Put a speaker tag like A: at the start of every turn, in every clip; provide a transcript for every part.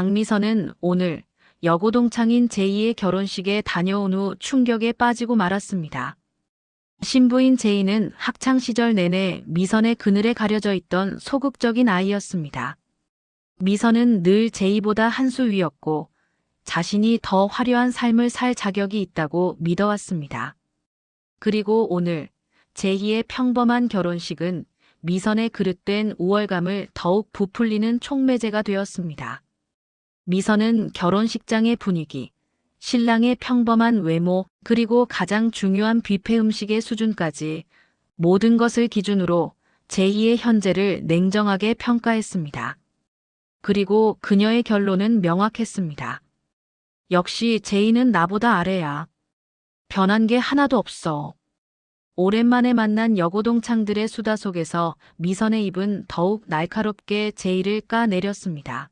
A: 박미선은 오늘 여고동창인 제이의 결혼식에 다녀온 후 충격에 빠지고 말았습니다. 신부인 제이는 학창시절 내내 미선의 그늘에 가려져 있던 소극적인 아이였습니다. 미선은 늘 제이보다 한 수 위였고 자신이 더 화려한 삶을 살 자격이 있다고 믿어왔습니다. 그리고 오늘 제이의 평범한 결혼식은 미선의 그릇된 우월감을 더욱 부풀리는 촉매제가 되었습니다. 미선은 결혼식장의 분위기, 신랑의 평범한 외모, 그리고 가장 중요한 뷔페 음식의 수준까지 모든 것을 기준으로 제이의 현재를 냉정하게 평가했습니다. 그리고 그녀의 결론은 명확했습니다. 역시 제이는 나보다 아래야. 변한 게 하나도 없어. 오랜만에 만난 여고동창들의 수다 속에서 미선의 입은 더욱 날카롭게 제이를 까내렸습니다.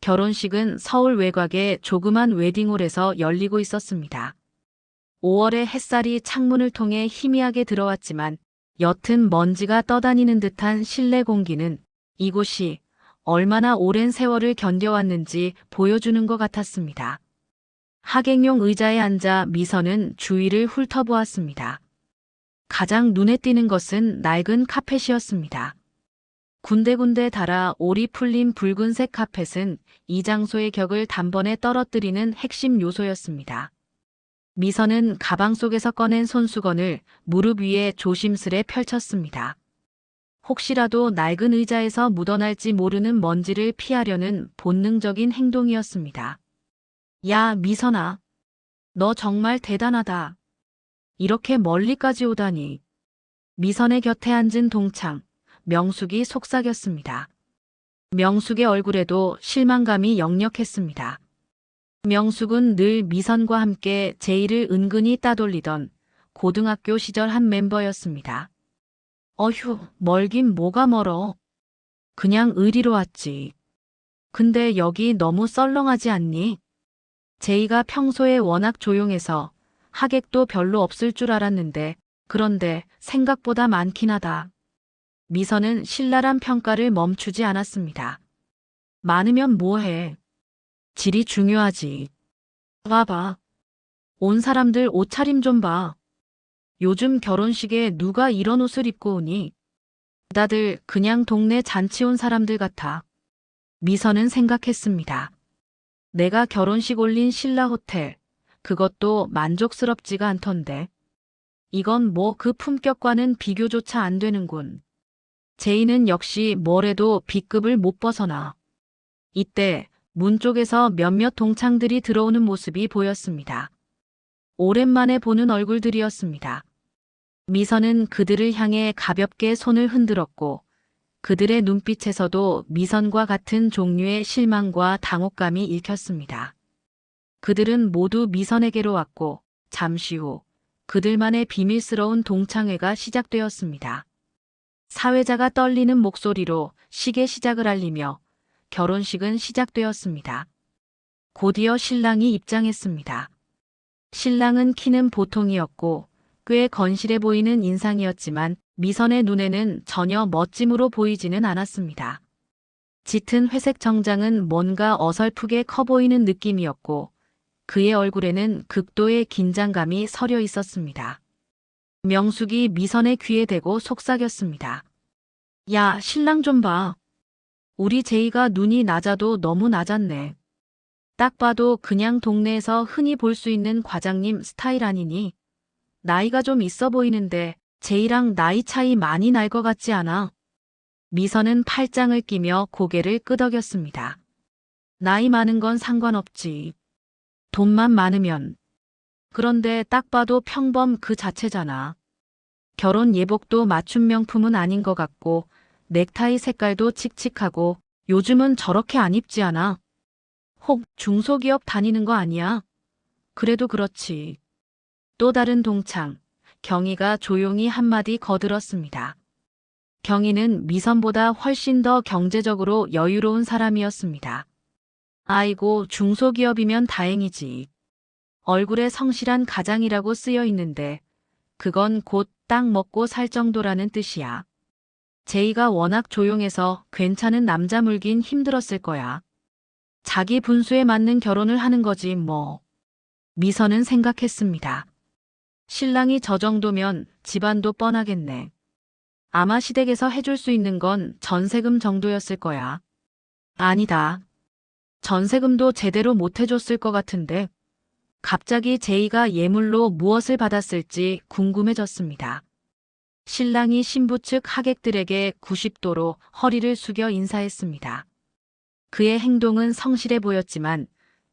A: 결혼식은 서울 외곽의 조그만 웨딩홀에서 열리고 있었습니다. 5월의 햇살이 창문을 통해 희미하게 들어왔지만 옅은 먼지가 떠다니는 듯한 실내 공기는 이곳이 얼마나 오랜 세월을 견뎌왔는지 보여주는 것 같았습니다. 하객용 의자에 앉아 미선은 주위를 훑어보았습니다. 가장 눈에 띄는 것은 낡은 카펫이었습니다. 군데군데 달아 올이 풀린 붉은색 카펫은 이 장소의 격을 단번에 떨어뜨리는 핵심 요소였습니다. 미선은 가방 속에서 꺼낸 손수건을 무릎 위에 조심스레 펼쳤습니다. 혹시라도 낡은 의자에서 묻어날지 모르는 먼지를 피하려는 본능적인 행동이었습니다. 야, 미선아. 너 정말 대단하다. 이렇게 멀리까지 오다니. 미선의 곁에 앉은 동창, 명숙이 속삭였습니다. 명숙의 얼굴에도 실망감이 역력했습니다. 명숙은 늘 미선과 함께 제이를 은근히 따돌리던 고등학교 시절 한 멤버였습니다. 어휴, 멀긴 뭐가 멀어. 그냥 의리로 왔지. 근데 여기 너무 썰렁하지 않니? 제이가 평소에 워낙 조용해서 하객도 별로 없을 줄 알았는데 그런데 생각보다 많긴 하다. 미선은 신랄한 평가를 멈추지 않았습니다. 많으면 뭐해. 질이 중요하지. 봐봐. 온 사람들 옷차림 좀 봐. 요즘 결혼식에 누가 이런 옷을 입고 오니? 다들 그냥 동네 잔치 온 사람들 같아. 미선은 생각했습니다. 내가 결혼식 올린 신라 호텔, 그것도 만족스럽지가 않던데. 이건 뭐 그 품격과는 비교조차 안 되는군. 제이는 역시 뭐래도 B급을 못 벗어나. 이때 문 쪽에서 몇몇 동창들이 들어오는 모습이 보였습니다. 오랜만에 보는 얼굴들이었습니다. 미선은 그들을 향해 가볍게 손을 흔들었고 그들의 눈빛에서도 미선과 같은 종류의 실망과 당혹감이 읽혔습니다. 그들은 모두 미선에게로 왔고 잠시 후 그들만의 비밀스러운 동창회가 시작되었습니다. 사회자가 떨리는 목소리로 시계 시작을 알리며 결혼식은 시작되었습니다. 곧이어 신랑이 입장했습니다. 신랑은 키는 보통이었고 꽤 건실해 보이는 인상이었지만 미선의 눈에는 전혀 멋짐으로 보이지는 않았습니다. 짙은 회색 정장은 뭔가 어설프게 커 보이는 느낌이었고 그의 얼굴에는 극도의 긴장감이 서려 있었습니다. 명숙이 미선의 귀에 대고 속삭였습니다. 야, 신랑 좀 봐. 우리 제이가 눈이 낮아도 너무 낮았네. 딱 봐도 그냥 동네에서 흔히 볼 수 있는 과장님 스타일 아니니? 나이가 좀 있어 보이는데 제이랑 나이 차이 많이 날 것 같지 않아? 미선은 팔짱을 끼며 고개를 끄덕였습니다. 나이 많은 건 상관없지. 돈만 많으면. 그런데 딱 봐도 평범 그 자체잖아. 결혼 예복도 맞춤 명품은 아닌 것 같고 넥타이 색깔도 칙칙하고 요즘은 저렇게 안 입지 않아? 혹 중소기업 다니는 거 아니야? 그래도 그렇지. 또 다른 동창, 경희가 조용히 한마디 거들었습니다. 경희는 미선보다 훨씬 더 경제적으로 여유로운 사람이었습니다. 아이고, 중소기업이면 다행이지. 얼굴에 성실한 가장이라고 쓰여 있는데 그건 곧 딱 먹고 살 정도라는 뜻이야. 제이가 워낙 조용해서 괜찮은 남자 물긴 힘들었을 거야. 자기 분수에 맞는 결혼을 하는 거지 뭐. 미선은 생각했습니다. 신랑이 저 정도면 집안도 뻔하겠네. 아마 시댁에서 해줄 수 있는 건 전세금 정도였을 거야. 아니다. 전세금도 제대로 못 해줬을 것 같은데. 갑자기 제이가 예물로 무엇을 받았을지 궁금해졌습니다. 신랑이 신부 측 하객들에게 90도로 허리를 숙여 인사했습니다. 그의 행동은 성실해 보였지만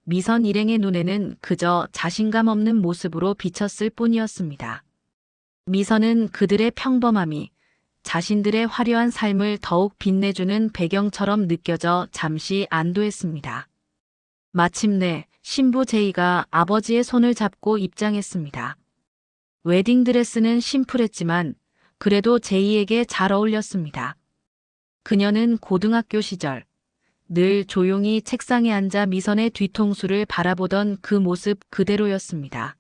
A: 미선 일행의 눈에는 그저 자신감 없는 모습으로 비쳤을 뿐이었습니다. 미선은 그들의 평범함이 자신들의 화려한 삶을 더욱 빛내주는 배경처럼 느껴져 잠시 안도했습니다. 마침내 신부 제이가 아버지의 손을 잡고 입장했습니다. 웨딩드레스는 심플했지만 그래도 제이에게 잘 어울렸습니다. 그녀는 고등학교 시절 늘 조용히 책상에 앉아 미선의 뒤통수를 바라보던 그 모습 그대로였습니다.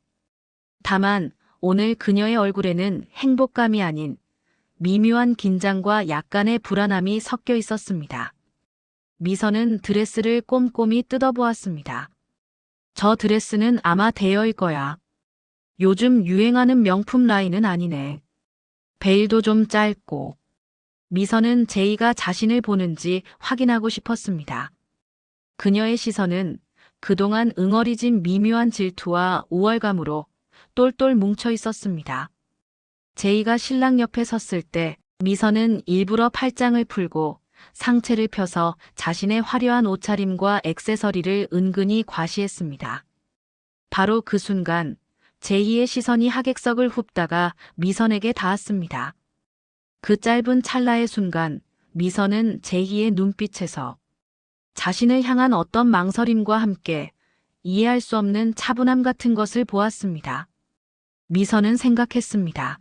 A: 다만 오늘 그녀의 얼굴에는 행복감이 아닌 미묘한 긴장과 약간의 불안함이 섞여 있었습니다. 미선은 드레스를 꼼꼼히 뜯어보았습니다. 저 드레스는 아마 대여일 거야. 요즘 유행하는 명품 라인은 아니네. 베일도 좀 짧고. 미선은 제이가 자신을 보는지 확인하고 싶었습니다. 그녀의 시선은 그동안 응어리진 미묘한 질투와 우월감으로 똘똘 뭉쳐 있었습니다. 제이가 신랑 옆에 섰을 때 미선은 일부러 팔짱을 풀고 상체를 펴서 자신의 화려한 옷차림과 액세서리를 은근히 과시했습니다. 바로 그 순간 제이의 시선이 하객석을 훑다가 미선에게 닿았습니다. 그 짧은 찰나의 순간 미선은 제이의 눈빛에서 자신을 향한 어떤 망설임과 함께 이해할 수 없는 차분함 같은 것을 보았습니다. 미선은 생각했습니다.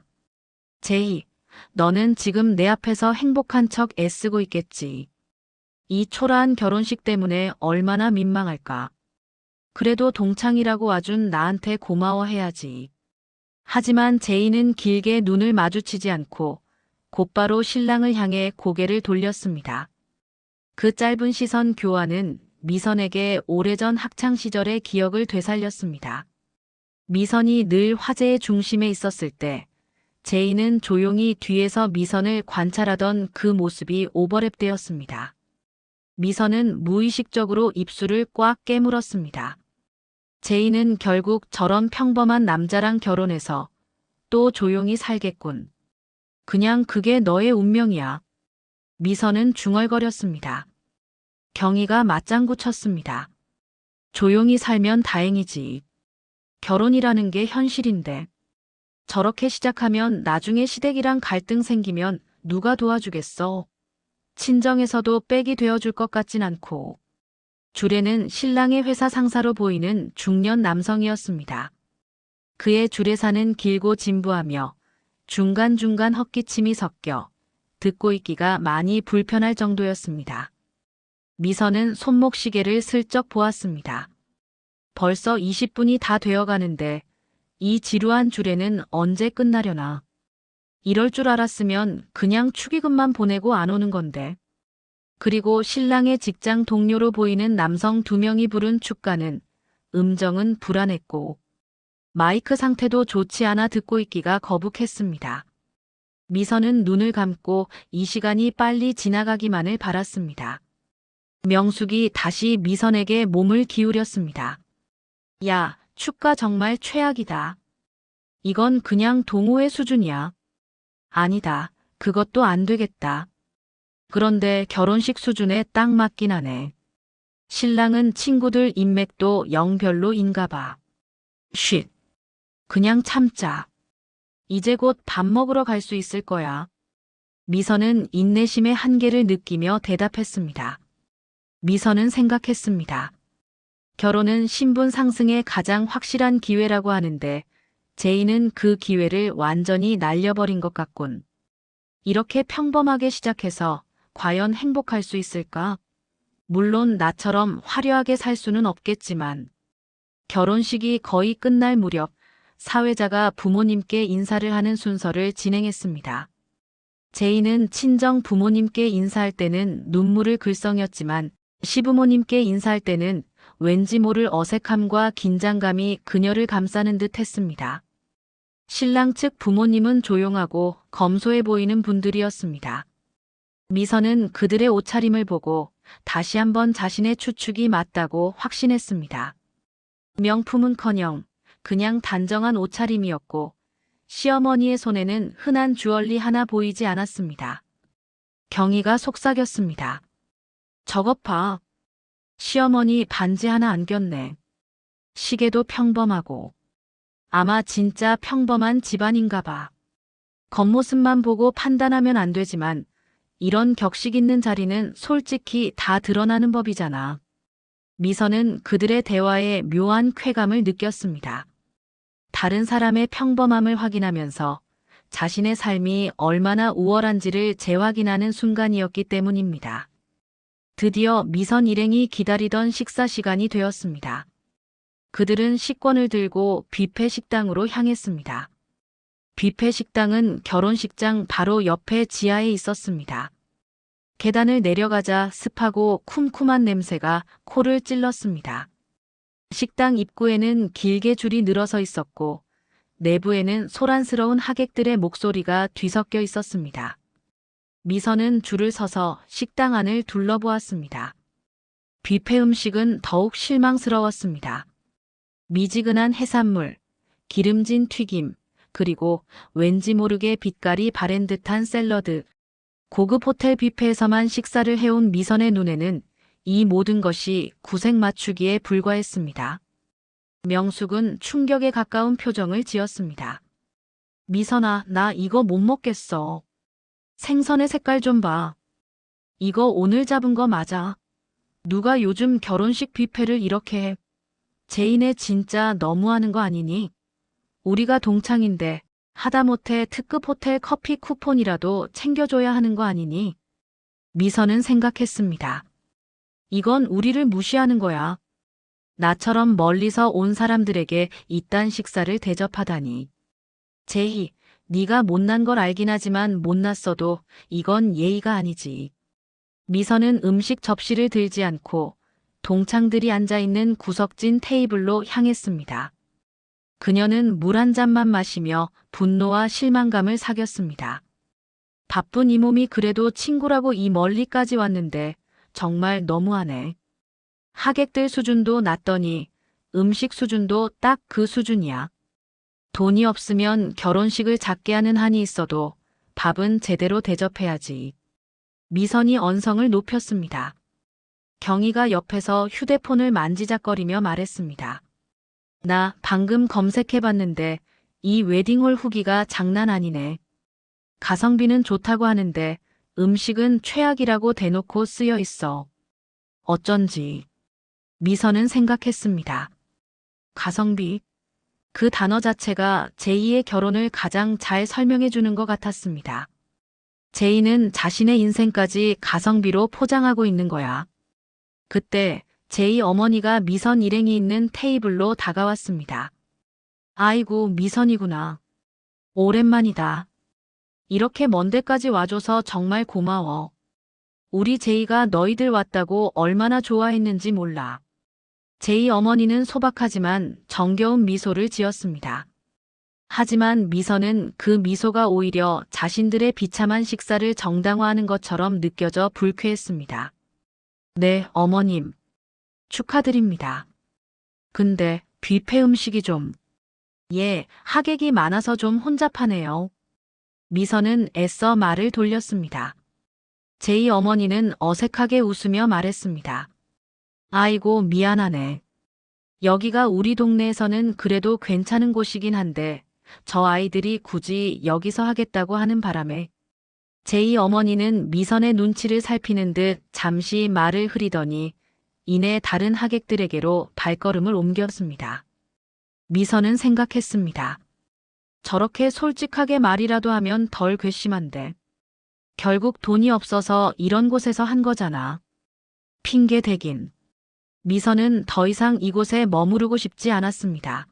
A: 제이, 너는 지금 내 앞에서 행복한 척 애쓰고 있겠지. 이 초라한 결혼식 때문에 얼마나 민망할까. 그래도 동창이라고 와준 나한테 고마워해야지. 하지만 제이는 길게 눈을 마주치지 않고 곧바로 신랑을 향해 고개를 돌렸습니다. 그 짧은 시선 교환은 미선에게 오래전 학창시절의 기억을 되살렸습니다. 미선이 늘 화제의 중심에 있었을 때 제이는 조용히 뒤에서 미선을 관찰하던 그 모습이 오버랩되었습니다. 미선은 무의식적으로 입술을 꽉 깨물었습니다. 제이는 결국 저런 평범한 남자랑 결혼해서 또 조용히 살겠군. 그냥 그게 너의 운명이야. 미선은 중얼거렸습니다. 경희가 맞장구 쳤습니다. 조용히 살면 다행이지. 결혼이라는 게 현실인데. 저렇게 시작하면 나중에 시댁이랑 갈등 생기면 누가 도와주겠어. 친정에서도 빽이 되어줄 것 같진 않고. 주례는 신랑의 회사 상사로 보이는 중년 남성이었습니다. 그의 주례사는 길고 진부하며 중간중간 헛기침이 섞여 듣고 있기가 많이 불편할 정도였습니다. 미선은 손목시계를 슬쩍 보았습니다. 벌써 20분이 다 되어가는데 이 지루한 주례는 언제 끝나려나. 이럴 줄 알았으면 그냥 축의금만 보내고 안 오는 건데. 그리고 신랑의 직장 동료로 보이는 남성 2명이 부른 축가는 음정은 불안했고 마이크 상태도 좋지 않아 듣고 있기가 거북했습니다. 미선은 눈을 감고 이 시간이 빨리 지나가기만을 바랐습니다. 명숙이 다시 미선에게 몸을 기울였습니다. 야, 축가 정말 최악이다. 이건 그냥 동호회 수준이야. 아니다. 그것도 안 되겠다. 그런데 결혼식 수준에 딱 맞긴 하네. 신랑은 친구들 인맥도 영 별로인가 봐. 쉿. 그냥 참자. 이제 곧 밥 먹으러 갈 수 있을 거야. 미선은 인내심의 한계를 느끼며 대답했습니다. 미선은 생각했습니다. 결혼은 신분 상승의 가장 확실한 기회라고 하는데 제이는 그 기회를 완전히 날려버린 것 같군. 이렇게 평범하게 시작해서 과연 행복할 수 있을까? 물론 나처럼 화려하게 살 수는 없겠지만 결혼식이 거의 끝날 무렵 사회자가 부모님께 인사를 하는 순서를 진행했습니다. 제이는 친정 부모님께 인사할 때는 눈물을 글썽였지만 시부모님께 인사할 때는 왠지 모를 어색함과 긴장감이 그녀를 감싸는 듯 했습니다. 신랑 측 부모님은 조용하고 검소해 보이는 분들이었습니다. 미선은 그들의 옷차림을 보고 다시 한번 자신의 추측이 맞다고 확신했습니다. 명품은커녕 그냥 단정한 옷차림이었고 시어머니의 손에는 흔한 주얼리 하나 보이지 않았습니다. 경희가 속삭였습니다. 저것 봐. 시어머니 반지 하나 안 꼈네. 시계도 평범하고. 아마 진짜 평범한 집안인가 봐. 겉모습만 보고 판단하면 안 되지만 이런 격식 있는 자리는 솔직히 다 드러나는 법이잖아. 미선은 그들의 대화에 묘한 쾌감을 느꼈습니다. 다른 사람의 평범함을 확인하면서 자신의 삶이 얼마나 우월한지를 재확인하는 순간이었기 때문입니다. 드디어 미선 일행이 기다리던 식사 시간이 되었습니다. 그들은 식권을 들고 뷔페 식당으로 향했습니다. 뷔페 식당은 결혼식장 바로 옆에 지하에 있었습니다. 계단을 내려가자 습하고 쿰쿰한 냄새가 코를 찔렀습니다. 식당 입구에는 길게 줄이 늘어서 있었고 내부에는 소란스러운 하객들의 목소리가 뒤섞여 있었습니다. 미선은 줄을 서서 식당 안을 둘러보았습니다. 뷔페 음식은 더욱 실망스러웠습니다. 미지근한 해산물, 기름진 튀김, 그리고 왠지 모르게 빛깔이 바랜 듯한 샐러드. 고급 호텔 뷔페에서만 식사를 해온 미선의 눈에는 이 모든 것이 구색 맞추기에 불과했습니다. 명숙은 충격에 가까운 표정을 지었습니다. 미선아, 나 이거 못 먹겠어. 생선의 색깔 좀 봐. 이거 오늘 잡은 거 맞아. 누가 요즘 결혼식 뷔페를 이렇게 해. 제인애 진짜 너무하는 거 아니니? 우리가 동창인데 하다못해 특급 호텔 커피 쿠폰이라도 챙겨줘야 하는 거 아니니? 미선은 생각했습니다. 이건 우리를 무시하는 거야. 나처럼 멀리서 온 사람들에게 이딴 식사를 대접하다니. 제희, 네가 못난 걸 알긴 하지만 못났어도 이건 예의가 아니지. 미선은 음식 접시를 들지 않고 동창들이 앉아있는 구석진 테이블로 향했습니다. 그녀는 물 한 잔만 마시며 분노와 실망감을 사겼습니다. 바쁜 이 몸이 그래도 친구라고 이 멀리까지 왔는데 정말 너무하네. 하객들 수준도 낮더니 음식 수준도 딱 그 수준이야. 돈이 없으면 결혼식을 작게 하는 한이 있어도 밥은 제대로 대접해야지. 미선이 언성을 높였습니다. 경희가 옆에서 휴대폰을 만지작거리며 말했습니다. 나 방금 검색해봤는데 이 웨딩홀 후기가 장난 아니네. 가성비는 좋다고 하는데 음식은 최악이라고 대놓고 쓰여 있어. 어쩐지. 미선은 생각했습니다. 가성비? 그 단어 자체가 제이의 결혼을 가장 잘 설명해 주는 것 같았습니다. 제이는 자신의 인생까지 가성비로 포장하고 있는 거야. 그때 제이 어머니가 미선 일행이 있는 테이블로 다가왔습니다. 아이고, 미선이구나. 오랜만이다. 이렇게 먼 데까지 와줘서 정말 고마워. 우리 제이가 너희들 왔다고 얼마나 좋아했는지 몰라. 제이 어머니는 소박하지만 정겨운 미소를 지었습니다. 하지만 미선은 그 미소가 오히려 자신들의 비참한 식사를 정당화하는 것처럼 느껴져 불쾌했습니다. 네, 어머님. 축하드립니다. 근데 뷔페 음식이 좀... 예, 하객이 많아서 좀 혼잡하네요. 미선은 애써 말을 돌렸습니다. 제이 어머니는 어색하게 웃으며 말했습니다. 아이고, 미안하네. 여기가 우리 동네에서는 그래도 괜찮은 곳이긴 한데 저 아이들이 굳이 여기서 하겠다고 하는 바람에. 제이 어머니는 미선의 눈치를 살피는 듯 잠시 말을 흐리더니 이내 다른 하객들에게로 발걸음을 옮겼습니다. 미선은 생각했습니다. 저렇게 솔직하게 말이라도 하면 덜 괘씸한데. 결국 돈이 없어서 이런 곳에서 한 거잖아. 핑계 대긴. 미선은 더 이상 이곳에 머무르고 싶지 않았습니다.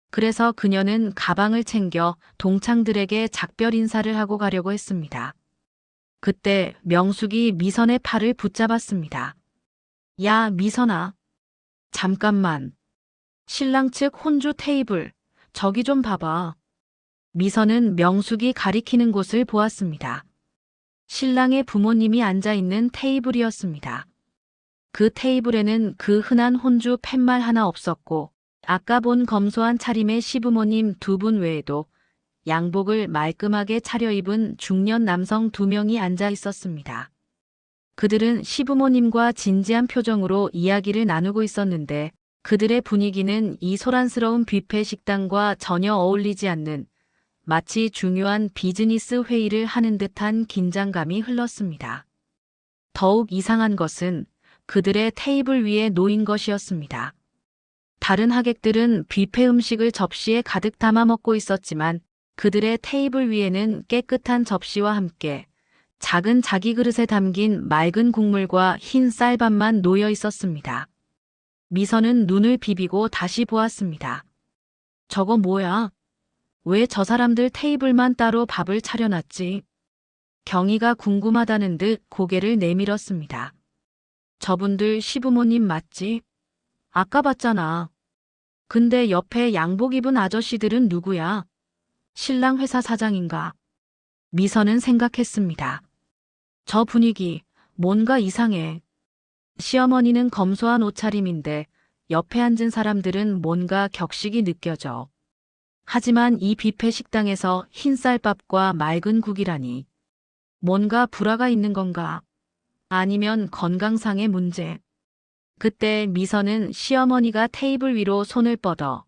A: 그래서 그녀는 가방을 챙겨 동창들에게 작별 인사를 하고 가려고 했습니다. 그때 명숙이 미선의 팔을 붙잡았습니다. 야, 미선아. 잠깐만. 신랑 측 혼주 테이블, 저기 좀 봐봐. 미선은 명숙이 가리키는 곳을 보았습니다. 신랑의 부모님이 앉아 있는 테이블이었습니다. 그 테이블에는 그 흔한 혼주 팻말 하나 없었고, 아까 본 검소한 차림의 시부모님 두 분 외에도 양복을 말끔하게 차려입은 중년 남성 두 명이 앉아 있었습니다. 그들은 시부모님과 진지한 표정으로 이야기를 나누고 있었는데 그들의 분위기는 이 소란스러운 뷔페 식당과 전혀 어울리지 않는 마치 중요한 비즈니스 회의를 하는 듯한 긴장감이 흘렀습니다. 더욱 이상한 것은 그들의 테이블 위에 놓인 것이었습니다. 다른 하객들은 뷔페 음식을 접시에 가득 담아 먹고 있었지만 그들의 테이블 위에는 깨끗한 접시와 함께 작은 자기 그릇에 담긴 맑은 국물과 흰 쌀밥만 놓여 있었습니다. 미선은 눈을 비비고 다시 보았습니다. 저거 뭐야? 왜 저 사람들 테이블만 따로 밥을 차려놨지? 경희가 궁금하다는 듯 고개를 내밀었습니다. 저분들 시부모님 맞지? 아까 봤잖아. 근데 옆에 양복 입은 아저씨들은 누구야? 신랑 회사 사장인가? 미선은 생각했습니다. 저 분위기, 뭔가 이상해. 시어머니는 검소한 옷차림인데 옆에 앉은 사람들은 뭔가 격식이 느껴져. 하지만 이 뷔페 식당에서 흰쌀밥과 맑은 국이라니. 뭔가 불화가 있는 건가? 아니면 건강상의 문제. 그때 미선은 시어머니가 테이블 위로 손을 뻗어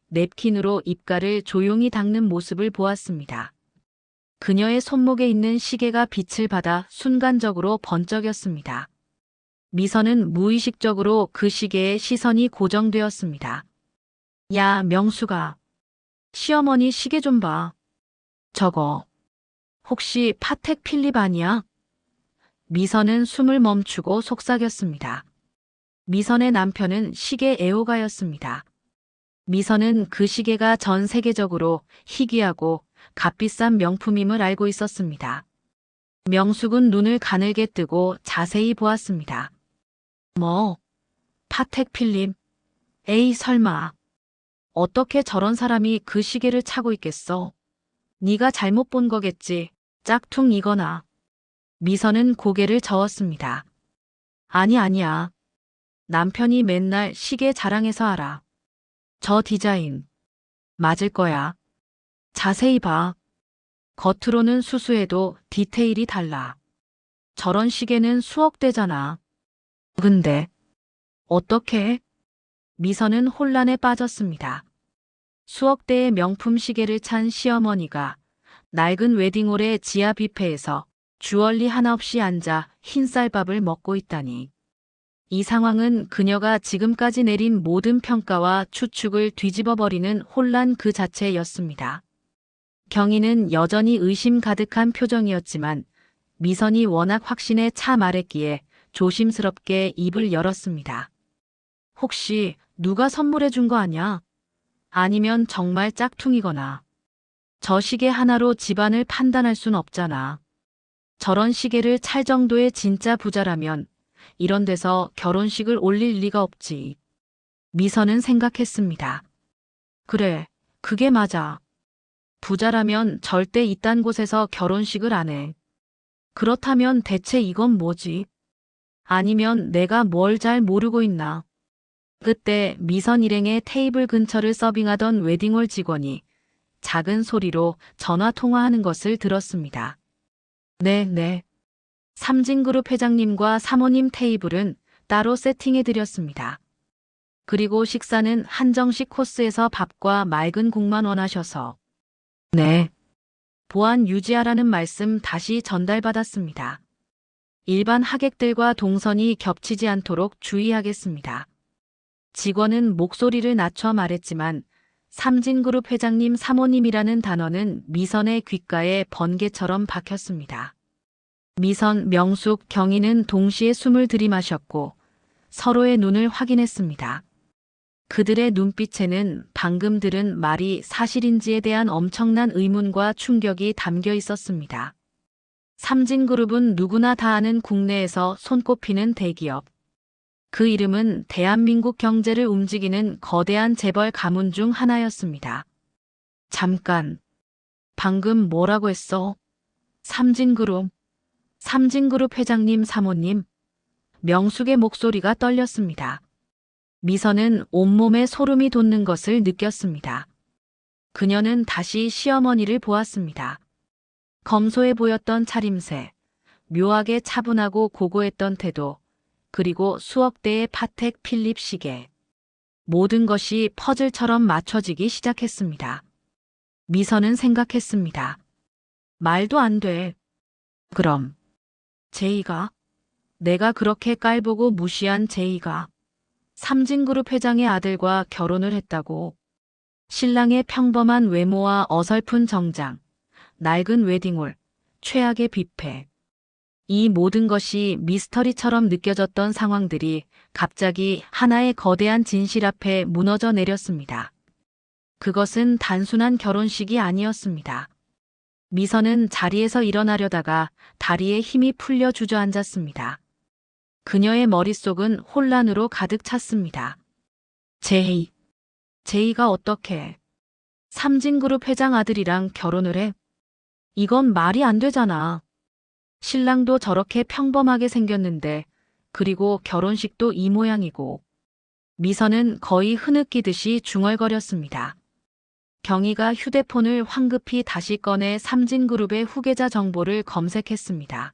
A: 냅킨으로 입가를 조용히 닦는 모습을 보았습니다. 그녀의 손목에 있는 시계가 빛을 받아 순간적으로 번쩍였습니다. 미선은 무의식적으로 그 시계에 시선이 고정되었습니다. 야, 명수가. 시어머니 시계 좀 봐. 저거. 혹시 파텍 필립 아니야? 미선은 숨을 멈추고 속삭였습니다. 미선의 남편은 시계 애호가였습니다. 미선은 그 시계가 전 세계적으로 희귀하고 값비싼 명품임을 알고 있었습니다. 명숙은 눈을 가늘게 뜨고 자세히 보았습니다. 뭐? 파텍 필립? 에이 설마. 어떻게 저런 사람이 그 시계를 차고 있겠어? 네가 잘못 본 거겠지. 짝퉁이거나. 미선은 고개를 저었습니다. 아니야. 남편이 맨날 시계 자랑해서 알아. 저 디자인. 맞을 거야. 자세히 봐. 겉으로는 수수해도 디테일이 달라. 저런 시계는 수억 대잖아. 근데 어떻게? 미선은 혼란에 빠졌습니다. 수억 대의 명품 시계를 찬 시어머니가 낡은 웨딩홀의 지하 뷔페에서 주얼리 하나 없이 앉아 흰쌀밥을 먹고 있다니. 이 상황은 그녀가 지금까지 내린 모든 평가와 추측을 뒤집어버리는 혼란 그 자체였습니다. 경희는 여전히 의심 가득한 표정이었지만 미선이 워낙 확신에 차 말했기에 조심스럽게 입을 열었습니다. 혹시 누가 선물해 준 거 아냐? 아니면 정말 짝퉁이거나. 저 시계 하나로 집안을 판단할 순 없잖아. 저런 시계를 찰 정도의 진짜 부자라면 이런 데서 결혼식을 올릴 리가 없지. 미선은 생각했습니다. 그래, 그게 맞아. 부자라면 절대 이딴 곳에서 결혼식을 안 해. 그렇다면 대체 이건 뭐지? 아니면 내가 뭘 잘 모르고 있나? 그때 미선 일행의 테이블 근처를 서빙하던 웨딩홀 직원이 작은 소리로 전화 통화하는 것을 들었습니다. 네. 삼진그룹 회장님과 사모님 테이블은 따로 세팅해드렸습니다. 그리고 식사는 한정식 코스에서 밥과 맑은 국만 원하셔서. 네. 보안 유지하라는 말씀 다시 전달받았습니다. 일반 하객들과 동선이 겹치지 않도록 주의하겠습니다. 직원은 목소리를 낮춰 말했지만 삼진그룹 회장님 사모님이라는 단어는 미선의 귓가에 번개처럼 박혔습니다. 미선, 명숙, 경희는 동시에 숨을 들이마셨고 서로의 눈을 확인했습니다. 그들의 눈빛에는 방금 들은 말이 사실인지에 대한 엄청난 의문과 충격이 담겨 있었습니다. 삼진그룹은 누구나 다 아는 국내에서 손꼽히는 대기업. 그 이름은 대한민국 경제를 움직이는 거대한 재벌 가문 중 하나였습니다. 잠깐, 방금 뭐라고 했어? 삼진그룹, 삼진그룹 회장님 사모님. 명숙의 목소리가 떨렸습니다. 미선은 온몸에 소름이 돋는 것을 느꼈습니다. 그녀는 다시 시어머니를 보았습니다. 검소해 보였던 차림새, 묘하게 차분하고 고고했던 태도, 그리고 수억 대의 파텍 필립 시계. 모든 것이 퍼즐처럼 맞춰지기 시작했습니다. 미선은 생각했습니다. 말도 안 돼. 그럼 제이가? 내가 그렇게 깔보고 무시한 제이가 삼진그룹 회장의 아들과 결혼을 했다고. 신랑의 평범한 외모와 어설픈 정장, 낡은 웨딩홀, 최악의 뷔페. 이 모든 것이 미스터리처럼 느껴졌던 상황들이 갑자기 하나의 거대한 진실 앞에 무너져 내렸습니다. 그것은 단순한 결혼식이 아니었습니다. 미선은 자리에서 일어나려다가 다리에 힘이 풀려 주저앉았습니다. 그녀의 머릿속은 혼란으로 가득 찼습니다. 제이가 어떻게 삼진그룹 회장 아들이랑 결혼을 해? 이건 말이 안 되잖아. 신랑도 저렇게 평범하게 생겼는데, 그리고 결혼식도 이 모양이고. 미선은 거의 흐느끼듯이 중얼거렸습니다. 경희가 휴대폰을 황급히 다시 꺼내 삼진그룹의 후계자 정보를 검색했습니다.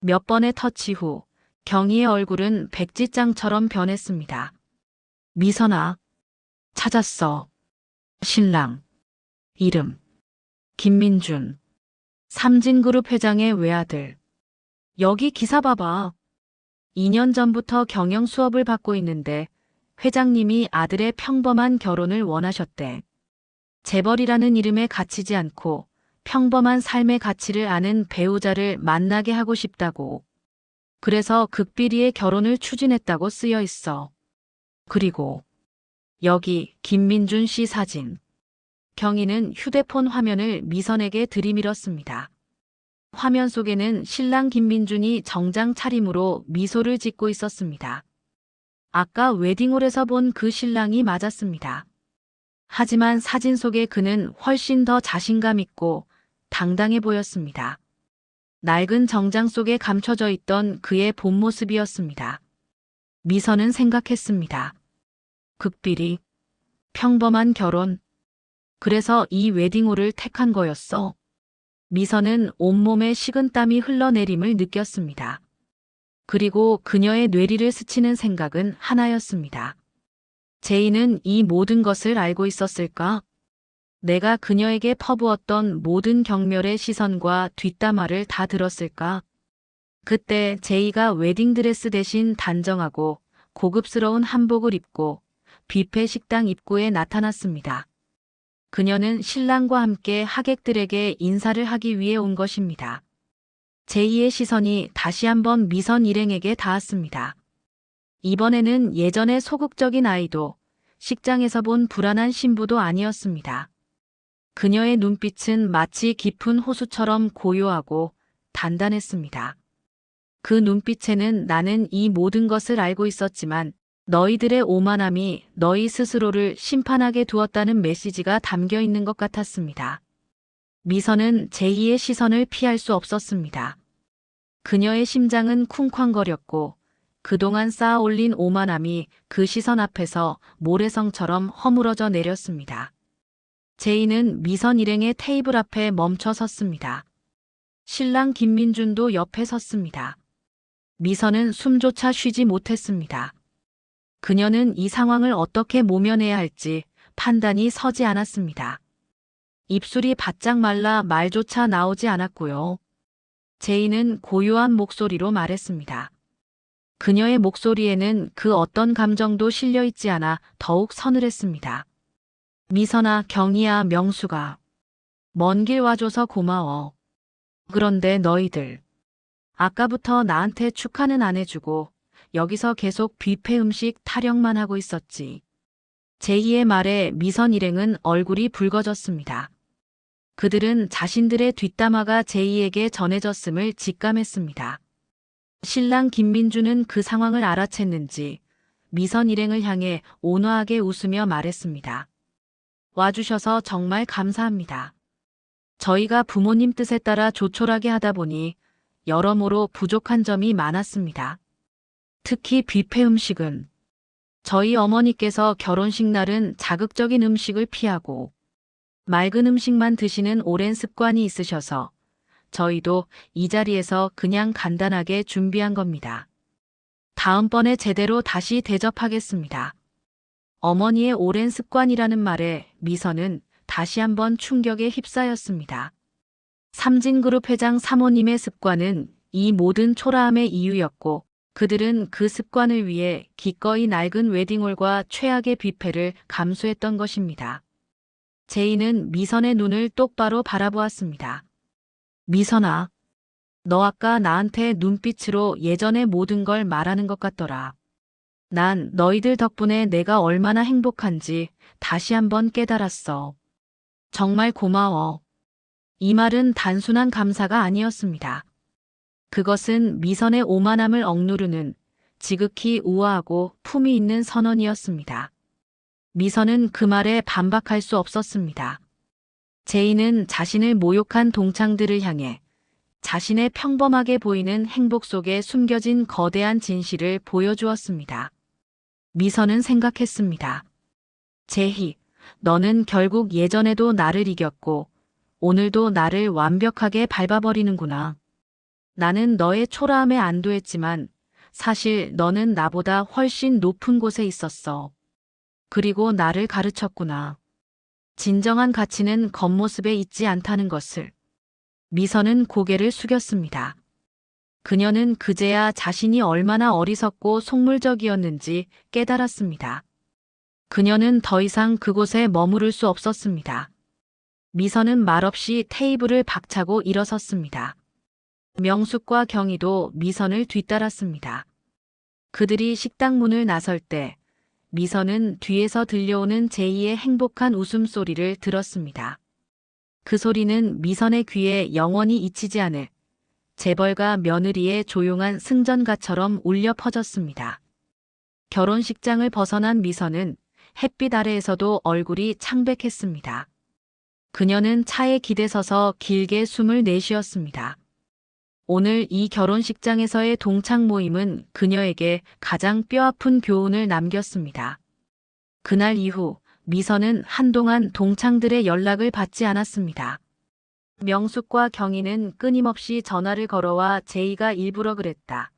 A: 몇 번의 터치 후 경희의 얼굴은 백지장처럼 변했습니다. 미선아, 찾았어. 신랑. 이름. 김민준. 삼진그룹 회장의 외아들. 여기 기사 봐봐. 2년 전부터 경영 수업을 받고 있는데 회장님이 아들의 평범한 결혼을 원하셨대. 재벌이라는 이름에 갇히지 않고 평범한 삶의 가치를 아는 배우자를 만나게 하고 싶다고. 그래서 극비리의 결혼을 추진했다고 쓰여 있어. 그리고 여기 김민준 씨 사진. 경희는 휴대폰 화면을 미선에게 들이밀었습니다. 화면 속에는 신랑 김민준이 정장 차림으로 미소를 짓고 있었습니다. 아까 웨딩홀에서 본 그 신랑이 맞았습니다. 하지만 사진 속의 그는 훨씬 더 자신감 있고 당당해 보였습니다. 낡은 정장 속에 감춰져 있던 그의 본 모습이었습니다. 미선은 생각했습니다. 극비리, 평범한 결혼. 그래서 이 웨딩홀을 택한 거였어. 미선은 온몸에 식은땀이 흘러내림을 느꼈습니다. 그리고 그녀의 뇌리를 스치는 생각은 하나였습니다. 제이는 이 모든 것을 알고 있었을까? 내가 그녀에게 퍼부었던 모든 경멸의 시선과 뒷담화를 다 들었을까? 그때 제이가 웨딩드레스 대신 단정하고 고급스러운 한복을 입고 뷔페 식당 입구에 나타났습니다. 그녀는 신랑과 함께 하객들에게 인사를 하기 위해 온 것입니다. 제이의 시선이 다시 한번 미선 일행에게 닿았습니다. 이번에는 예전의 소극적인 아이도 식장에서 본 불안한 신부도 아니었습니다. 그녀의 눈빛은 마치 깊은 호수처럼 고요하고 단단했습니다. 그 눈빛에는 나는 이 모든 것을 알고 있었지만 너희들의 오만함이 너희 스스로를 심판하게 두었다는 메시지가 담겨 있는 것 같았습니다. 미선은 제이의 시선을 피할 수 없었습니다. 그녀의 심장은 쿵쾅거렸고 그동안 쌓아 올린 오만함이 그 시선 앞에서 모래성처럼 허물어져 내렸습니다. 제이는 미선 일행의 테이블 앞에 멈춰 섰습니다. 신랑 김민준도 옆에 섰습니다. 미선은 숨조차 쉬지 못했습니다. 그녀는 이 상황을 어떻게 모면해야 할지 판단이 서지 않았습니다. 입술이 바짝 말라 말조차 나오지 않았고요. 제이는 고요한 목소리로 말했습니다. 그녀의 목소리에는 그 어떤 감정도 실려 있지 않아 더욱 서늘했습니다. 미선아, 경희야, 명수가. 먼 길 와줘서 고마워. 그런데 너희들. 아까부터 나한테 축하는 안 해주고 여기서 계속 뷔페 음식 타령만 하고 있었지. 제이의 말에 미선 일행은 얼굴이 붉어졌습니다. 그들은 자신들의 뒷담화가 제이에게 전해졌음을 직감했습니다. 신랑 김민주는 그 상황을 알아챘는지 미선 일행을 향해 온화하게 웃으며 말했습니다. 와주셔서 정말 감사합니다. 저희가 부모님 뜻에 따라 조촐하게 하다 보니 여러모로 부족한 점이 많았습니다. 특히 뷔페 음식은 저희 어머니께서 결혼식 날은 자극적인 음식을 피하고 맑은 음식만 드시는 오랜 습관이 있으셔서 저희도 이 자리에서 그냥 간단하게 준비한 겁니다. 다음번에 제대로 다시 대접하겠습니다. 어머니의 오랜 습관이라는 말에 미선은 다시 한번 충격에 휩싸였습니다. 삼진그룹 회장 사모님의 습관은 이 모든 초라함의 이유였고 그들은 그 습관을 위해 기꺼이 낡은 웨딩홀과 최악의 뷔페를 감수했던 것입니다. 제이는 미선의 눈을 똑바로 바라보았습니다. 미선아, 너 아까 나한테 눈빛으로 예전의 모든 걸 말하는 것 같더라. 난 너희들 덕분에 내가 얼마나 행복한지 다시 한번 깨달았어. 정말 고마워. 이 말은 단순한 감사가 아니었습니다. 그것은 미선의 오만함을 억누르는 지극히 우아하고 품위 있는 선언이었습니다. 미선은 그 말에 반박할 수 없었습니다. 제이는 자신을 모욕한 동창들을 향해 자신의 평범하게 보이는 행복 속에 숨겨진 거대한 진실을 보여주었습니다. 미선은 생각했습니다. 제희, 너는 결국 예전에도 나를 이겼고 오늘도 나를 완벽하게 밟아버리는구나. 나는 너의 초라함에 안도했지만 사실 너는 나보다 훨씬 높은 곳에 있었어. 그리고 나를 가르쳤구나. 진정한 가치는 겉모습에 있지 않다는 것을. 미선은 고개를 숙였습니다. 그녀는 그제야 자신이 얼마나 어리석고 속물적이었는지 깨달았습니다. 그녀는 더 이상 그곳에 머무를 수 없었습니다. 미선은 말없이 테이블을 박차고 일어섰습니다. 명숙과 경희도 미선을 뒤따랐습니다. 그들이 식당 문을 나설 때 미선은 뒤에서 들려오는 제이의 행복한 웃음소리를 들었습니다. 그 소리는 미선의 귀에 영원히 잊히지 않을 재벌가 며느리의 조용한 승전가처럼 울려 퍼졌습니다. 결혼식장을 벗어난 미선은 햇빛 아래에서도 얼굴이 창백했습니다. 그녀는 차에 기대서서 길게 숨을 내쉬었습니다. 오늘 이 결혼식장에서의 동창 모임은 그녀에게 가장 뼈아픈 교훈을 남겼습니다. 그날 이후 미선은 한동안 동창들의 연락을 받지 않았습니다. 명숙과 경희는 끊임없이 전화를 걸어와 제이가 일부러 그랬다.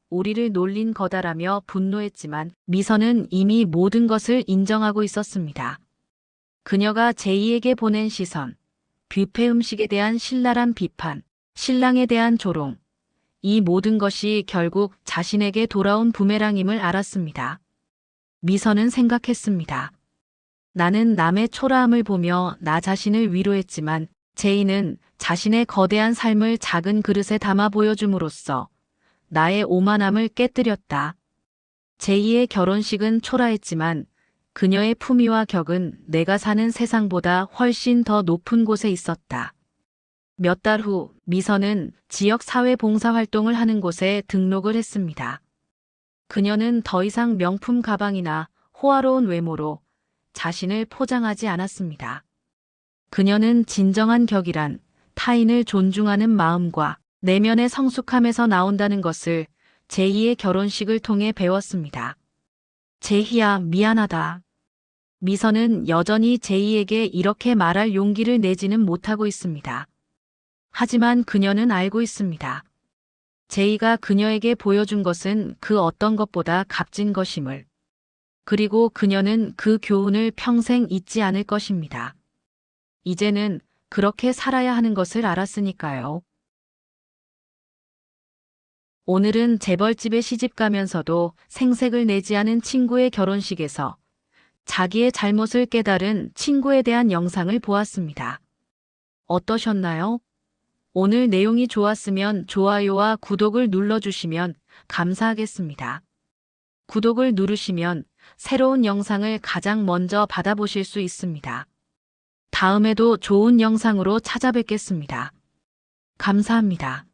A: 우리를 놀린 거다라며 분노했지만 미선은 이미 모든 것을 인정하고 있었습니다. 그녀가 제이에게 보낸 시선, 뷔페 음식에 대한 신랄한 비판, 신랑에 대한 조롱, 이 모든 것이 결국 자신에게 돌아온 부메랑임을 알았습니다. 미선은 생각했습니다. 나는 남의 초라함을 보며 나 자신을 위로했지만 제이는 자신의 거대한 삶을 작은 그릇에 담아 보여줌으로써 나의 오만함을 깨뜨렸다. 제이의 결혼식은 초라했지만 그녀의 품위와 격은 내가 사는 세상보다 훨씬 더 높은 곳에 있었다. 몇 달 후 미선은 지역 사회 봉사 활동을 하는 곳에 등록을 했습니다. 그녀는 더 이상 명품 가방이나 호화로운 외모로 자신을 포장하지 않았습니다. 그녀는 진정한 격이란 타인을 존중하는 마음과 내면의 성숙함에서 나온다는 것을 제이의 결혼식을 통해 배웠습니다. 제희야, 미안하다. 미선은 여전히 제이에게 이렇게 말할 용기를 내지는 못하고 있습니다. 하지만 그녀는 알고 있습니다. 제이가 그녀에게 보여준 것은 그 어떤 것보다 값진 것임을. 그리고 그녀는 그 교훈을 평생 잊지 않을 것입니다. 이제는 그렇게 살아야 하는 것을 알았으니까요. 오늘은 재벌집에 시집가면서도 생색을 내지 않은 친구의 결혼식에서 자기의 잘못을 깨달은 친구에 대한 영상을 보았습니다. 어떠셨나요? 오늘 내용이 좋았으면 좋아요와 구독을 눌러주시면 감사하겠습니다. 구독을 누르시면 새로운 영상을 가장 먼저 받아보실 수 있습니다. 다음에도 좋은 영상으로 찾아뵙겠습니다. 감사합니다.